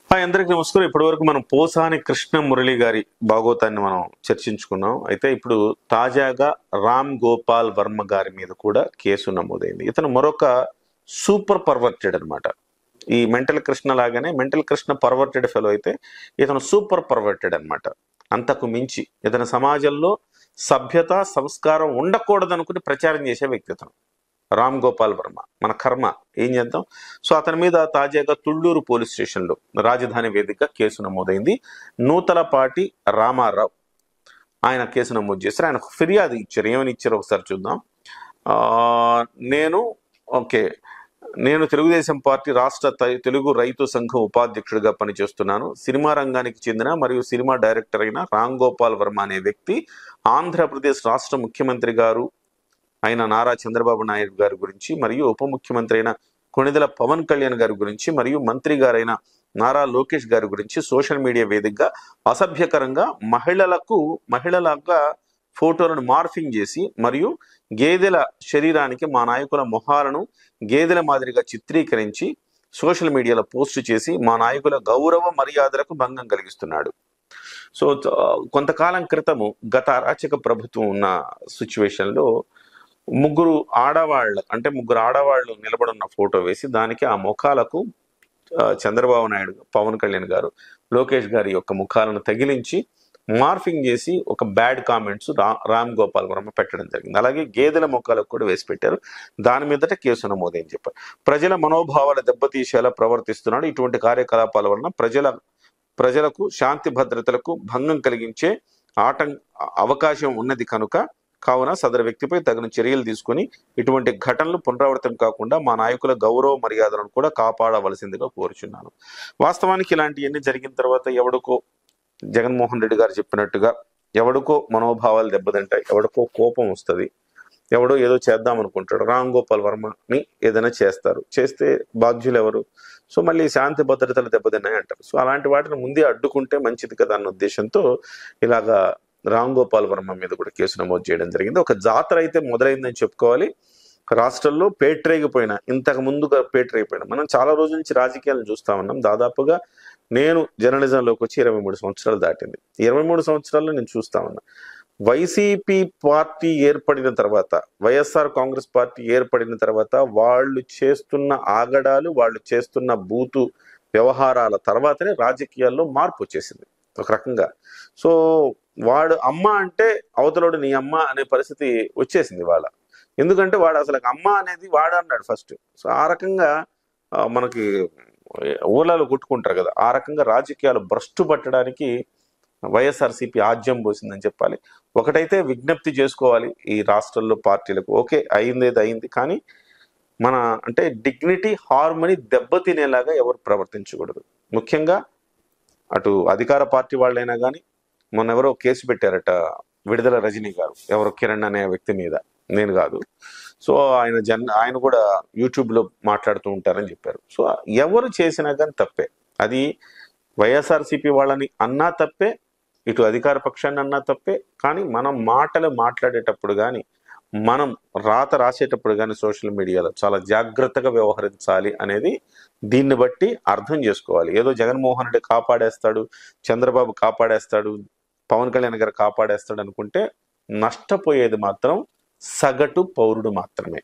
Hi అందరికి నమస్కారం. ఇప్పటి వరకు మనం పోసాని కృష్ణ మురళి గారి భాగవతాన్ని మనం చర్చించుకున్నాం. అయితే ఇప్పుడు తాజాగా రామ్ గోపాల్ వర్మ గారి మీద కూడా కేసు నమోదైంది. ఇతను మరొక సూపర్ పర్వర్టెడ్ అన్నమాట. ఈ మెంటల్ కృష్ణ లాగానే మెంటల్ కృష్ణ పర్వర్టెడ్ ఫెలో అయితే ఇతను సూపర్ పర్వర్టెడ్ అన్నమాట. అంతకు మించి ఇతని సమాజంలో సభ్యత సంస్కారం ఉండకూడదనుకుని ప్రచారం చేసే వ్యక్తి ఇతను. రామ్ గోపాల్ వర్మ మన కర్మ, ఏం చేద్దాం. సో అతని మీద తాజాగా తుళ్ళూరు పోలీస్ స్టేషన్లో రాజధాని వేదిక కేసు నమోదైంది. నూతలపాటి రామారావు ఆయన కేసు నమోదు చేశారు. ఆయన ఫిర్యాదు ఇచ్చారు. ఏమని ఇచ్చారో ఒకసారి చూద్దాం. ఆ, నేను ఓకే నేను తెలుగుదేశం పార్టీ రాష్ట్ర తెలుగు రైతు సంఘం ఉపాధ్యక్షుడిగా పనిచేస్తున్నాను. సినిమా రంగానికి చెందిన మరియు సినిమా డైరెక్టర్ అయిన రామ్ గోపాల్ వర్మ అనే వ్యక్తి ఆంధ్రప్రదేశ్ రాష్ట్ర ముఖ్యమంత్రి గారు అయిన నారా చంద్రబాబు నాయుడు గారి గురించి, మరియు ఉప ముఖ్యమంత్రి అయిన కొణిదెల పవన్ కళ్యాణ్ గారి గురించి, మరియు మంత్రి గారైన నారా లోకేష్ గారి గురించి సోషల్ మీడియా వేదికగా అసభ్యకరంగా మహిళలాగా ఫోటోలను మార్ఫింగ్ చేసి మరియు గేదెల శరీరానికి మా నాయకుల మొహాలను గేదెల మాదిరిగా చిత్రీకరించి సోషల్ మీడియాలో పోస్ట్ చేసి మా నాయకుల గౌరవ మర్యాదలకు భంగం కలిగిస్తున్నాడు. సో కొంతకాలం క్రితము గత అరాచక ప్రభుత్వం ఉన్న సిచ్యువేషన్లో ముగ్గురు ఆడవాళ్ళు నిలబడున్న ఫోటో వేసి దానికి ఆ ముఖాలకు చంద్రబాబు నాయుడు, పవన్ కళ్యాణ్ గారు, లోకేష్ గారి యొక్క ముఖాలను తగిలించి మార్ఫింగ్ చేసి ఒక బ్యాడ్ కామెంట్స్ రామ్ గోపాల్ వర్మ పెట్టడం జరిగింది. అలాగే గేదెల ముఖాలకు కూడా వేసి పెట్టారు. దాని మీదట కేసు నమోదని చెప్పారు. ప్రజల మనోభావాల దెబ్బతీసేలా ప్రవర్తిస్తున్నాడు. ఇటువంటి కార్యకలాపాల వలన ప్రజలకు శాంతి భద్రతలకు భంగం కలిగించే అవకాశం ఉన్నది కావున సదరు వ్యక్తిపై తగిన చర్యలు తీసుకుని ఇటువంటి ఘటనలు పునరావృతం కాకుండా మా నాయకుల గౌరవ మర్యాదలను కూడా కాపాడవలసిందిగా కోరుచున్నాను. వాస్తవానికి ఇలాంటివన్నీ జరిగిన తర్వాత ఎవడికో జగన్మోహన్ రెడ్డి గారు చెప్పినట్టుగా ఎవడికో మనోభావాలు దెబ్బతింటాయి, ఎవడికో కోపం వస్తుంది, ఎవడో ఏదో చేద్దాం అనుకుంటాడు. రామ్ గోపాల్ వర్మని ఏదైనా చేస్తే బాధ్యులు ఎవరు? సో మళ్ళీ శాంతి భద్రతలు దెబ్బతిన్నాయి అంటారు. సో అలాంటి వాటిని ముందే అడ్డుకుంటే మంచిది కదా అన్న ఉద్దేశంతో ఇలాగా రామ్ గోపాల్ వర్మ మీద కూడా కేసు నమోదు చేయడం జరిగింది. ఒక జాతర అయితే మొదలైందని చెప్పుకోవాలి. రాష్ట్రంలో ఇంతకు ముందుగా పేటరైపోయిన మనం చాలా రోజుల నుంచి రాజకీయాలను చూస్తా ఉన్నాం. దాదాపుగా నేను జర్నలిజంలోకి వచ్చి 23 సంవత్సరాలు దాటింది. 23 సంవత్సరాల్లో నేను చూస్తా ఉన్నా. వైసీపీ పార్టీ ఏర్పడిన తర్వాత, వైఎస్ఆర్ కాంగ్రెస్ పార్టీ ఏర్పడిన తర్వాత వాళ్ళు చేస్తున్న ఆగడాలు, వాళ్ళు చేస్తున్న బూతు వ్యవహారాల తర్వాతనే రాజకీయాల్లో మార్పు వచ్చేసింది ఒక రకంగా. సో వాడు అమ్మ అంటే అవతలోడు నీ అమ్మ అనే పరిస్థితి వచ్చేసింది వాళ్ళ. ఎందుకంటే వాడు అసలు అమ్మ అనేది వాడు అన్నాడు ఫస్ట్. సో ఆ రకంగా మనకి ఊళ్ళలో కొట్టుకుంటారు కదా, ఆ రకంగా రాజకీయాలు భ్రష్టు పట్టడానికి వైఎస్ఆర్సీపీ ఆజ్యం పోసిందని చెప్పాలి. ఒకటైతే విజ్ఞప్తి చేసుకోవాలి ఈ రాష్ట్రంలో పార్టీలకు, ఓకే అయింది, కానీ మన డిగ్నిటీ హార్మనీ దెబ్బతినేలాగా ఎవరు ప్రవర్తించకూడదు. ముఖ్యంగా అటు అధికార పార్టీ వాళ్ళైనా కానీ, మొన్న ఎవరో కేసు పెట్టారట విడుదల రజనీ గారు, ఎవరో కిరణ్ అనే వ్యక్తి మీద, నేను కాదు. సో ఆయన కూడా యూట్యూబ్లో మాట్లాడుతూ ఉంటారని చెప్పారు. సో ఎవరు చేసినా కానీ తప్పే. అది వైఎస్ఆర్సీపీ వాళ్ళని అన్నా తప్పే, ఇటు అధికార పక్షాన్ని అన్నా తప్పే. కానీ మనం మాటలు మాట్లాడేటప్పుడు కానీ, మనం రాసేటప్పుడు కానీ సోషల్ మీడియాలో చాలా జాగ్రత్తగా వ్యవహరించాలి అనేది దీన్ని బట్టి అర్థం చేసుకోవాలి. ఏదో జగన్మోహన్ రెడ్డి కాపాడేస్తాడు, చంద్రబాబు కాపాడేస్తాడు, పవన్ కళ్యాణ్ గారు కాపాడేస్తాడు అనుకుంటే నష్టపోయేది మాత్రం సగటు పౌరుడు మాత్రమే.